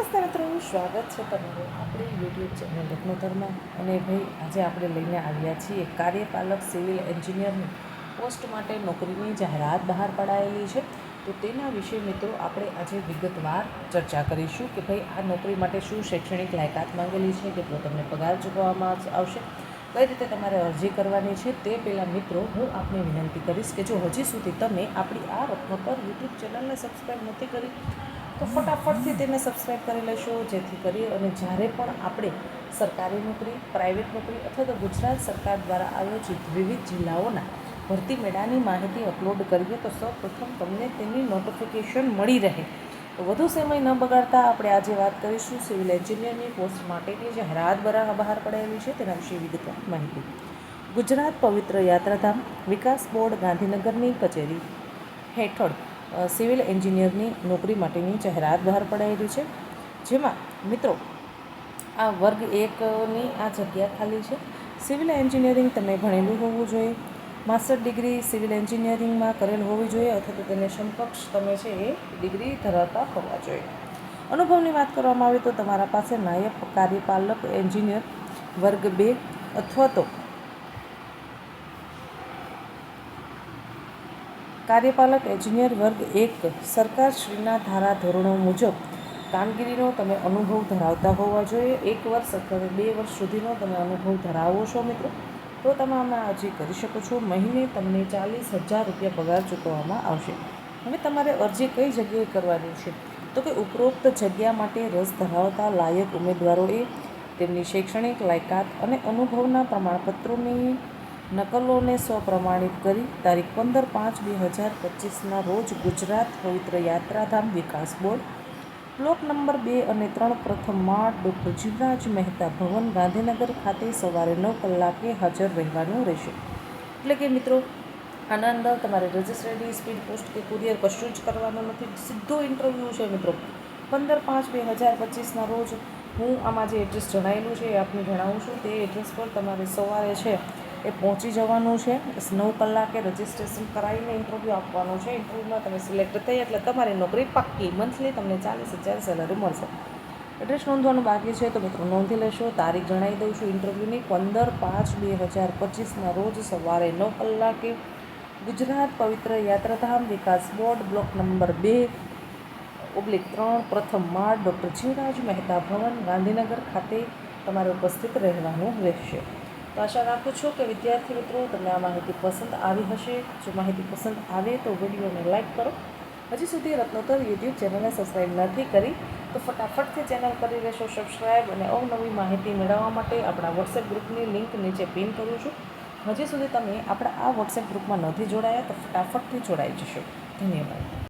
નમસ્તે મિત્રો, સ્વાગત છે તમારું આપણી યુટ્યુબ ચેનલ રત્નોતરમાં. અને ભાઈ, આજે આપણે લઈને આવ્યા છીએ કાર્યપાલક સિવિલ એન્જિનિયરની પોસ્ટ માટે નોકરીની જાહેરાત બહાર પડાયેલી છે. તો તેના વિશે મિત્રો આપણે આજે વિગતવાર ચર્ચા કરીશું કે ભાઈ આ નોકરી માટે શું શૈક્ષણિક લાયકાત માંગેલી છે, કેટલો તમને પગાર ચૂકવવામાં આવશે, કઈ રીતે તમારે અરજી કરવાની છે. તે પહેલાં મિત્રો હું આપને વિનંતી કરીશ કે જો હજી સુધી તમે આપણી આ રત્નોતર યુટ્યુબ ચેનલને સબસ્ક્રાઈબ નથી કરી તો ફટાફટથી તેને સબસ્ક્રાઈબ કરી લેશો, જેથી કરી અને જ્યારે પણ આપણે સરકારી નોકરી, પ્રાઇવેટ નોકરી અથવા તો ગુજરાત સરકાર દ્વારા આયોજિત વિવિધ જિલ્લાઓના ભરતી મેળાની માહિતી અપલોડ કરીએ તો સૌપ્રથમ તમને તેની નોટિફિકેશન મળી રહે. તો વધુ સમય ન બગાડતા આપણે આજે વાત કરીશું સિવિલ એન્જિનિયરની પોસ્ટ માટેની જાહેરાત બહાર પડાયેલી છે તેના વિશે વિગતવાર માહિતી. ગુજરાત પવિત્ર યાત્રાધામ વિકાસ બોર્ડ ગાંધીનગરની કચેરી હેઠળ સિવિલ એન્જિનિયરની નોકરી માટેની જાહેરાત બહાર પડાયેલી છે, જેમાં મિત્રો આ વર્ગ 1ની આ જગ્યા ખાલી છે. સિવિલ એન્જિનિયરિંગ તમે ભણેલું હોવું જોઈએ, માસ્ટર ડિગ્રી સિવિલ એન્જિનિયરિંગમાં કરેલ હોવી જોઈએ અથવા તો તેને સમકક્ષ તમે છે એ ડિગ્રી ધરાવતા હોવા જોઈએ. અનુભવની વાત કરવામાં આવે તો તમારા પાસે નાયબ કાર્યપાલક એન્જિનિયર વર્ગ 2 અથવા તો કાર્યપાલક એન્જિનિયર વર્ગ 1 સરકારશ્રીના ધારાધોરણો મુજબ કામગીરીનો તમે અનુભવ ધરાવતા હોવા જોઈએ. 1 વર્ષ અથવા 2 વર્ષ સુધીનો તમે અનુભવ ધરાવો છો મિત્રો, તો તમે આમાં અરજી કરી શકો છો. મહિને તમને 40,000 રૂપિયા પગાર ચૂકવવામાં આવશે. હવે તમારે અરજી કઈ જગ્યાએ કરવાની છે તો કે ઉપરોક્ત જગ્યા માટે રસ ધરાવતા લાયક ઉમેદવારોએ તેમની શૈક્ષણિક લાયકાત અને અનુભવના પ્રમાણપત્રોની નકલોને સ્વપ્રમાણિત કરી તારીખ 15/5/2025ના રોજ ગુજરાત પવિત્ર યાત્રાધામ વિકાસ બોર્ડ બ્લોક નંબર 2 અને 3 પ્રથમ માળ ડૉક્ટર જીવરાજ મહેતા ભવન ગાંધીનગર ખાતે સવારે 9 કલાકે હાજર રહેવાનું રહેશે. એટલે કે મિત્રો આના અંદર તમારે રજિસ્ટ્રેશન, સ્પીડ પોસ્ટ કે કુરિયર કશું જ કરવાનું નથી, સીધો ઇન્ટરવ્યૂ છે મિત્રો. 15/5/2025ના રોજ હું આમાં જે એડ્રેસ જણાવેલું છે એ આપને જણાવું છું. તે એડ્રેસ પર તમારે સવારે છે એ પહોંચી જવાનું છે. 9 કલાકે રજિસ્ટ્રેશન કરાવીને ઇન્ટરવ્યૂ આપવાનું છે. ઇન્ટરવ્યૂમાં તમે સિલેક્ટ થઈ એટલે તમારી નોકરી પાક્કી. મંથલી તમને 40,000 સેલરી મળશે. એડ્રેસ નોંધવાનું બાકી છે તો મિત્રો નોંધી લેશો. તારીખ જણાવી દઉં છું ઇન્ટરવ્યૂની. 15/5/2025ના રોજ સવારે 9 કલાકે ગુજરાત પવિત્ર યાત્રાધામ વિકાસ બોર્ડ બ્લોક નંબર 2/3 પ્રથમ માળ ડૉક્ટર જીવરાજ મહેતા ભવન ગાંધીનગર ખાતે તમારે ઉપસ્થિત રહેવાનું રહેશે. તો આશા રાખું છું કે વિદ્યાર્થી મિત્રો તમને આ માહિતી પસંદ આવી હશે. જો માહિતી પસંદ આવે તો વિડીયોને લાઇક કરો. હજી સુધી રત્નોતર યુટ્યુબ ચેનલને સબસ્ક્રાઈબ નથી કરી તો ફટાફટથી ચેનલ કરી લેશો સબસ્ક્રાઈબ. અને અવનવી માહિતી મેળવવા માટે આપણા વોટ્સએપ ગ્રુપની લિંક નીચે પિન કરું છું. હજી સુધી તમે આપણા આ વોટ્સએપ ગ્રુપમાં નથી જોડાયા તો ફટાફટથી જોડાઈ જશો. ધન્યવાદ.